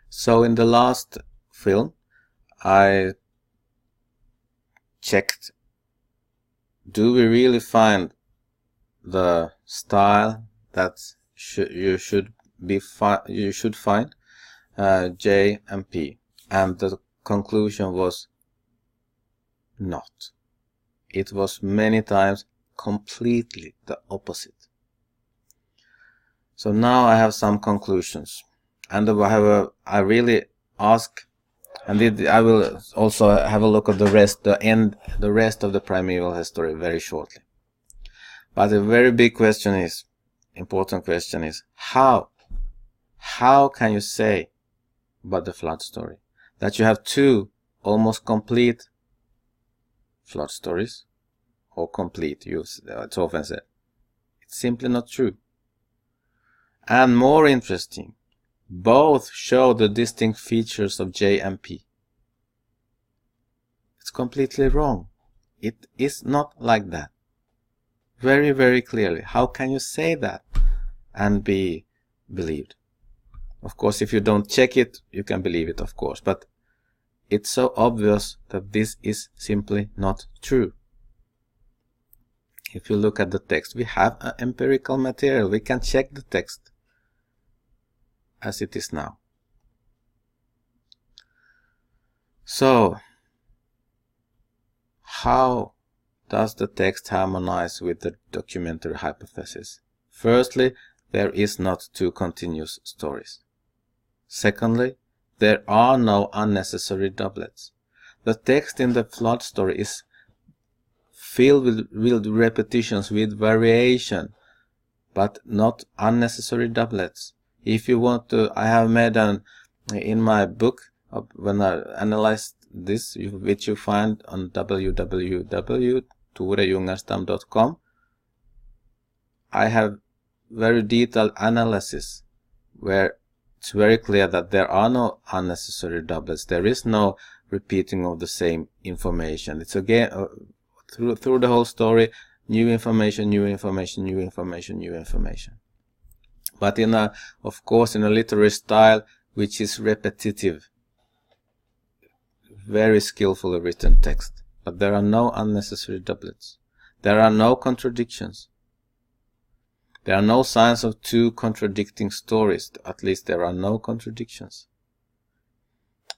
So in the last film, I checked, do we really find the style that you should find, J and P, and the conclusion was not. It was many times completely the opposite. So now I have some conclusions, and I really ask, and I will also have a look at the rest of the primeval history very shortly. But the very big question is, important question is, how can you say about the flood story that you have two almost complete flood stories, or complete, it's often said. It's simply not true. And more interesting, both show the distinct features of J and P. It's completely wrong. It is not like that. Very, very clearly. How can you say that and be believed? Of course, if you don't check it, you can believe it, of course. But it's so obvious that this is simply not true. If you look at the text, we have an empirical material. We can check the text as it is now. So, how does the text harmonize with the documentary hypothesis? Firstly, there is not two continuous stories. Secondly, there are no unnecessary doublets. The text in the flood story is filled with repetitions, with variation, but not unnecessary doublets. If you want to, I have made in my book, when I analyzed this, which you find on www.torejungarstam.com, I have very detailed analysis where it's very clear that there are no unnecessary doublets. There is no repeating of the same information. It's again through the whole story, new information, new information, new information, new information. But of course, in a literary style which is repetitive, very skillfully written text. But there are no unnecessary doublets. There are no contradictions. There are no signs of two contradicting stories. At least there are no contradictions.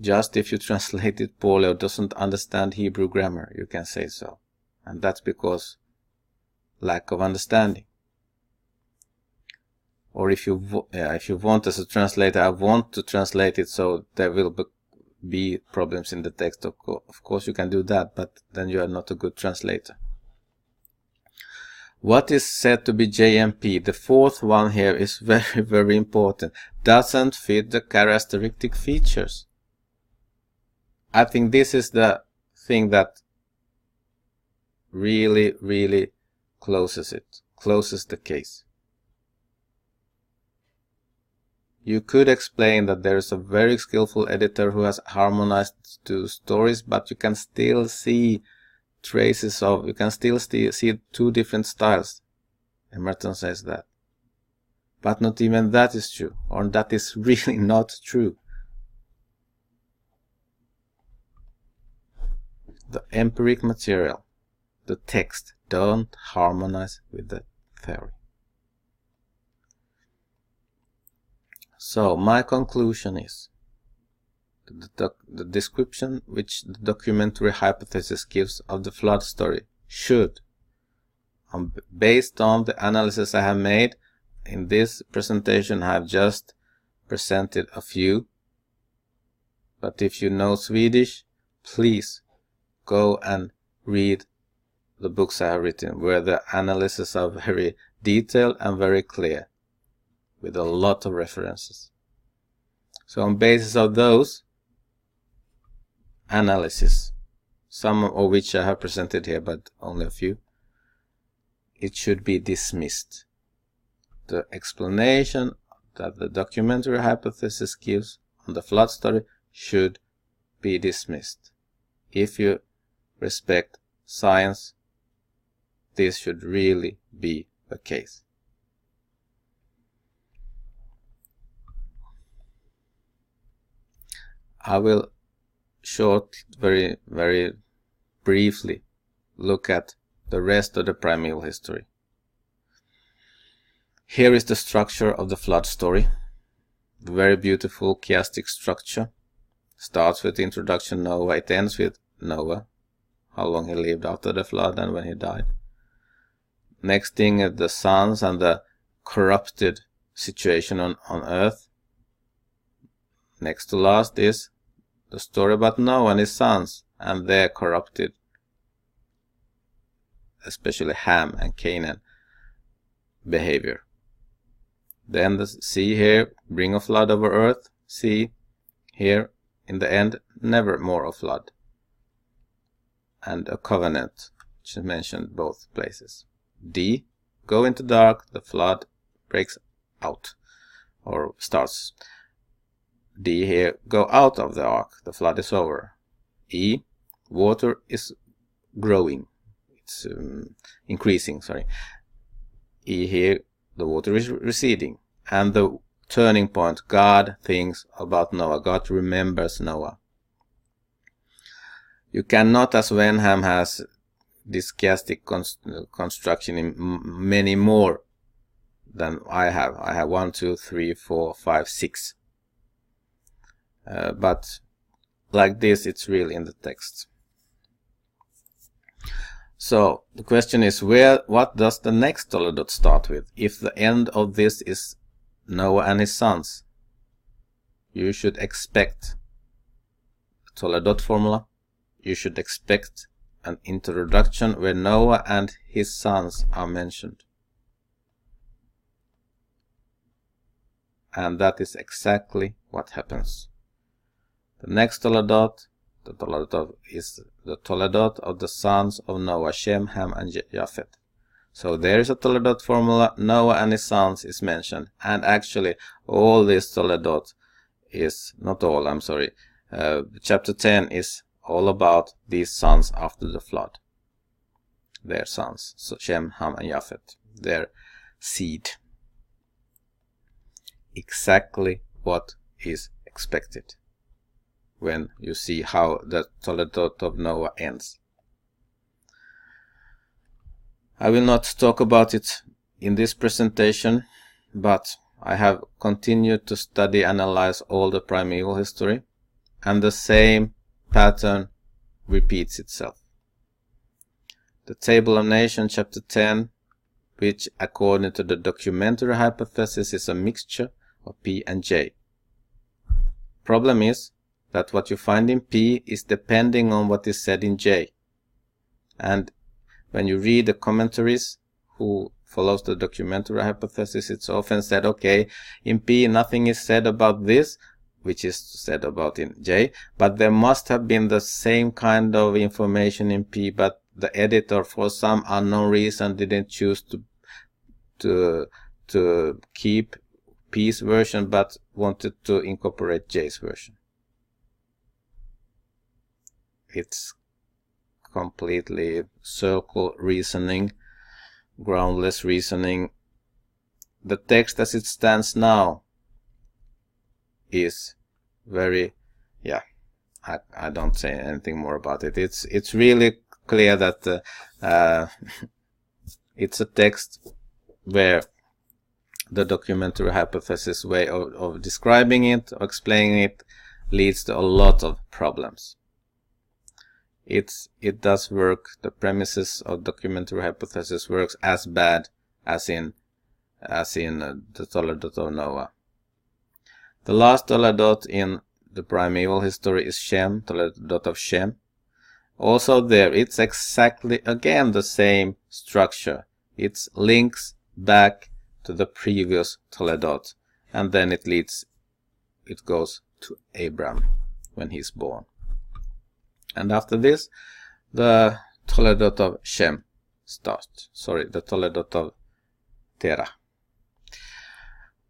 Just if you translate it poorly or doesn't understand Hebrew grammar, you can say so. And that's because lack of understanding. Or if you want as a translator, I want to translate it so there will be problems in the text. Of course you can do that, but then you are not a good translator. What is said to be JMP, the fourth one here, is very, very important. Doesn't fit the characteristic features. I think this is the thing that really, really closes the case. You could explain that there is a very skillful editor who has harmonized two stories, but you can still see traces of, you can still see two different styles. Emerton says that. But not even that is true, or that is really not true. The empiric material, the text, don't harmonize with the theory. So my conclusion is the description which the documentary hypothesis gives of the flood story should, based on the analysis I have made in this presentation, I have just presented a few. But if you know Swedish, please go and read the books I have written, where the analyses are very detailed and very clear, with a lot of references. So on basis of those analysis, some of which I have presented here, but only a few, it should be dismissed. The explanation that the documentary hypothesis gives on the flood story should be dismissed. If you respect science, this should really be the case. I will very briefly look at the rest of the primeval history. Here is the structure of the flood story. Very beautiful chiastic structure. Starts with the introduction Noah, it ends with Noah, how long he lived after the flood and when he died. Next thing is the sons and the corrupted situation on earth. Next to last is the story about Noah and his sons and their corrupted, especially Ham and Canaan, behavior. Then the sea here, bring a flood over earth. Sea here, in the end, never more a flood. And a covenant, which is mentioned both places. D, go into dark, the flood breaks out, or starts. D here, go out of the ark, the flood is over. E, water is growing, it's increasing, sorry. E here, the water is receding. And the turning point, God thinks about Noah, God remembers Noah. You cannot, as Wenham has this chiastic construction in many more than I have. I have 1, 2, 3, 4, 5, 6. But like this, it's really in the text. So the question is, what does the next Toledot start with? If the end of this is Noah and his sons, you should expect a Toledot formula. You should expect an introduction where Noah and his sons are mentioned. And that is exactly what happens. The next Toledot, is the Toledot of the sons of Noah, Shem, Ham, and Japheth. So there is a Toledot formula, Noah and his sons is mentioned. And actually, all this Toledot is, not all, I'm sorry, chapter 10 is all about these sons after the flood. Their sons, so Shem, Ham, and Japheth, their seed. Exactly what is expected when you see how the Toledot of Noah ends. I will not talk about it in this presentation, but I have continued to study, analyze all the primeval history, and the same pattern repeats itself. The Table of Nations, chapter 10, which according to the documentary hypothesis is a mixture of P and J. Problem is that what you find in P is depending on what is said in J. And when you read the commentaries who follows the documentary hypothesis, it's often said, okay, in P nothing is said about this, which is said about in J, but there must have been the same kind of information in P, but the editor for some unknown reason didn't choose to keep P's version but wanted to incorporate J's version. It's completely circle reasoning, groundless reasoning. The text as it stands now is very, I don't say anything more about it. It's really clear that it's a text where the documentary hypothesis way of describing it or explaining it leads to a lot of problems. It does work. The premises of documentary hypothesis works as bad as in the Toledot of Noah. The last Toledot in the primeval history is Shem, Toledot of Shem. Also there, it's exactly again the same structure. It links back to the previous Toledot, and then it goes to Abraham when he's born. And after this, the Toledot of Shem starts. Sorry, the Toledot of Terah,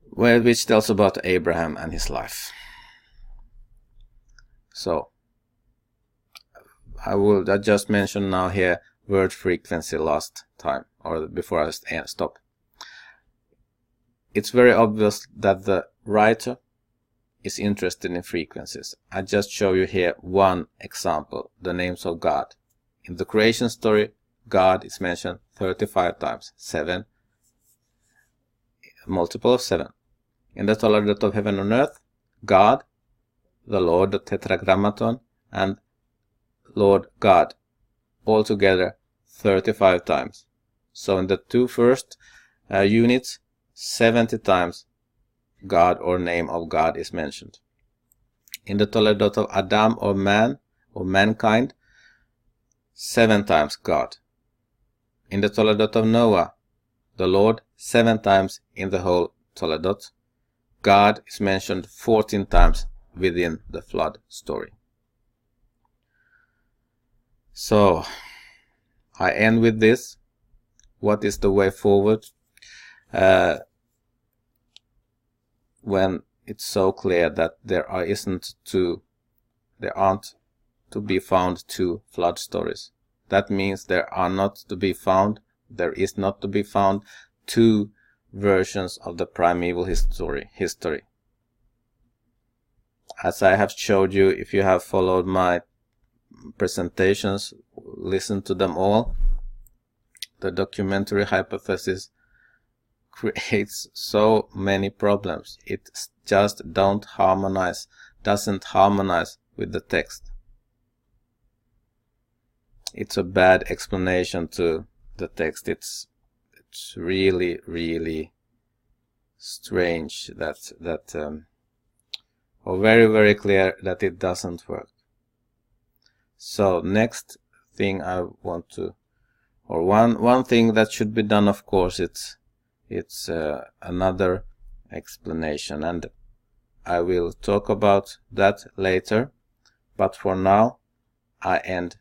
which tells about Abraham and his life. So, I just mentioned now here word frequency last time, or before I stop. It's very obvious that the writer is interested in frequencies. I just show you here one example, the names of God. In the creation story, God is mentioned 35 times, 7, multiple of 7. In the Toledot of heaven and earth, God, the Lord, the Tetragrammaton, and Lord God, all together 35 times. So in the two first units, 70 times God or name of God is mentioned. In the Toledot of Adam or man or mankind, 7 times God. In the Toledot of Noah, the Lord, 7 times in the whole Toledot. God is mentioned 14 times within the flood story. So, I end with this. What is the way forward? When it's so clear that there aren't to be found two flood stories. That means there is not to be found two versions of the primeval history. As I have showed you, if you have followed my presentations, listen to them all, the documentary hypothesis creates so many problems. It just doesn't harmonize with the text. It's a bad explanation to the text. It's really, really strange or very, very clear that it doesn't work. So next thing I want to, or one thing that should be done, of course, it's another explanation, and I will talk about that later. But for now, I end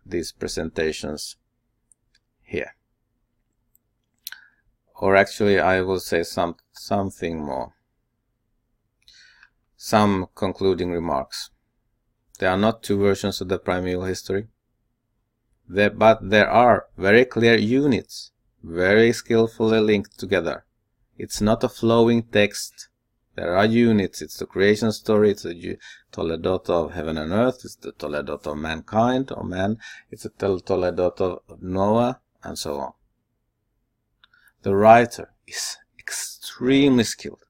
these presentations here. Or actually, I will say something more. Some concluding remarks. There are not two versions of the primeval history, but there are very clear units, very skillfully linked together. It's not a flowing text. There are units. It's the creation story. It's the Toledot of heaven and earth. It's the Toledot of mankind or man. It's the Toledot of Noah, and so on. The writer is extremely skilled.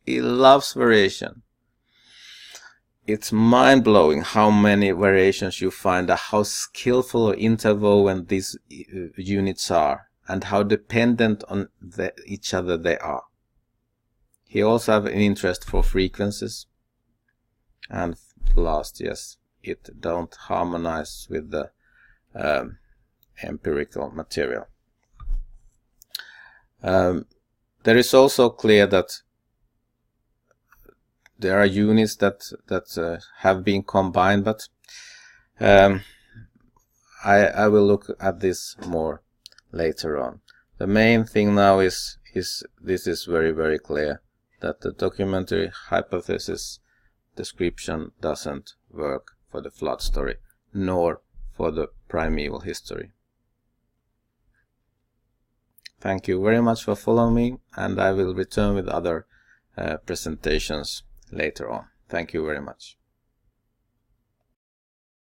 He loves variation. It's mind-blowing how many variations you find, how skillful or interwoven these units are, and how dependent on each other they are. He also has an interest for frequencies. And last, yes, it don't harmonize with the empirical material. There is also clear that there are units that have been combined, but I will look at this more later on. The main thing now is this is very, very clear, that the documentary hypothesis description doesn't work for the flood story, nor for the primeval history. Thank you very much for following me, and I will return with other presentations later on. Thank you very much.